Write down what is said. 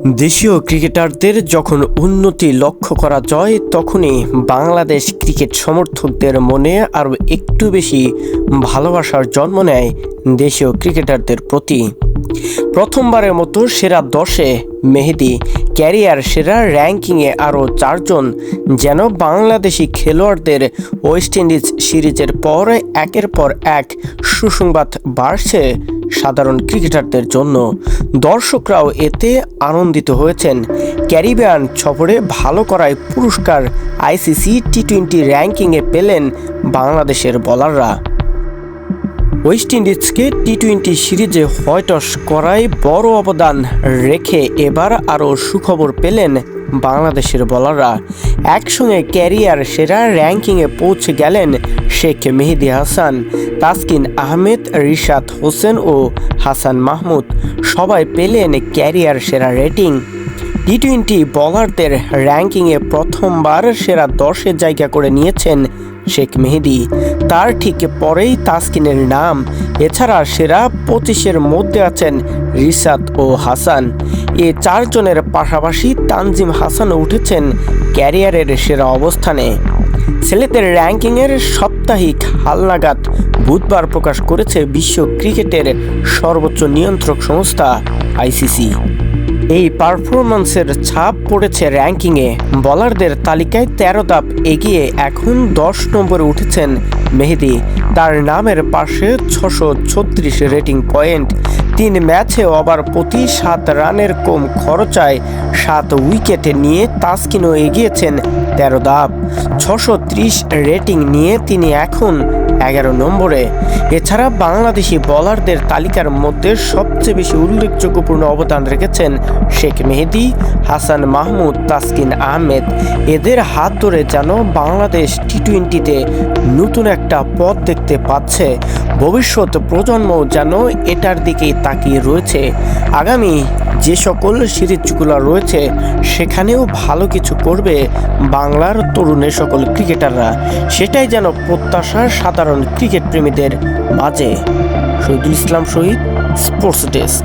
দেশীয় ক্রিকেটারদের যখন উন্নতি লক্ষ্য করা যায়, তখনই বাংলাদেশ ক্রিকেট সমর্থকদের মনে আরও একটু বেশি ভালোবাসার জন্ম নেয় দেশীয় ক্রিকেটারদের প্রতি। প্রথমবারের মতো সেরা 10-এ মেহেদী, ক্যারিয়ার সেরা র্যাঙ্কিংয়ে আরও 4 জন যেন বাংলাদেশি খেলোয়াড়দের ওয়েস্ট ইন্ডিজ সিরিজের পর একের পর এক সুসংবাদ বাড়ছে সাধারণ ক্রিকেটারদের জন্য। দর্শকরাও এতে আনন্দিত হয়েছেন। ক্যারিবিয়ান সফরে ভালো করায় পুরস্কার আইসিসি টি-20 র্যাঙ্কিংয়ে পেলেন বাংলাদেশের বোলাররা। ওয়েস্ট ইন্ডিজকে টি-20 সিরিজে হোয়াইটওয়াশ করায় বড় অবদান রেখে এবার আরও সুখবর পেলেন বাংলাদেশের বোলাররা। একসঙ্গে ক্যারিয়ার সেরা র্যাঙ্কিংয়ে পৌঁছে গেলেন শেখ মেহেদী হাসান, তাসকিন আহমেদ, রিশাদ হোসেন ও হাসান মাহমুদ। সবাই পেলেন ক্যারিয়ার সেরা রেটিং। টি-20 বোলারদের র্যাঙ্কিংয়ে প্রথমবার সেরা 10-এ জায়গা করে নিয়েছেন শেখ মেহেদী। তার ঠিক পরেই তাসকিনের নাম। এছাড়া সেরা 25-এর মধ্যে আছেন রিশাদ ও হাসান। এ 4 জনের পাশাপাশি তানজিম হাসানও উঠেছেন ক্যারিয়ারের সেরা অবস্থানে। ছেলেদের র্যাঙ্কিংয়ের সাপ্তাহিক হালনাগাদ বুধবার প্রকাশ করেছে বিশ্ব ক্রিকেটের সর্বোচ্চ নিয়ন্ত্রক সংস্থা আইসিসি। এই পারফরম্যান্সের ছাপ পড়েছে র্যাঙ্কিংয়ে। বোলারদের তালিকায় 13 ধাপ এগিয়ে এখন 10 নম্বরে উঠেছেন মেহেদী। তার নামের পাশে 636 রেটিং পয়েন্ট। 3 ম্যাচে ওভার প্রতি 7 রানের কম খরচায় 7 উইকেট নিয়ে তাসকিনও এগিয়েছেন 13 ধাপ। 630 রেটিং নিয়ে তিনি এখন 11 নম্বরে। এছাড়া বাংলাদেশি বোলারদের তালিকার মধ্যে সবচেয়ে বেশি উল্লেখযোগ্যপূর্ণ অবদান রেখেছেন শেখ মেহেদী, হাসান মাহমুদ, তাসকিন আহমেদ। এদের হাত ধরে যেন বাংলাদেশ টি-20-তে নতুন একটা পথ দেখতে পাচ্ছে। ভবিষ্যৎ প্রজন্মও যেন এটার দিকেই তাকিয়ে রয়েছে। আগামী যে সকল সিরিজগুলো রয়েছে সেখানেও ভালো কিছু করবে বাংলার তরুণের সকল ক্রিকেটাররা। সেটাই যেন প্রত্যাশা সাধারণ ক্রিকেট প্রেমীদের মাঝে। শহীদুল ইসলাম শহীদ, স্পোর্টস ডেস্ক।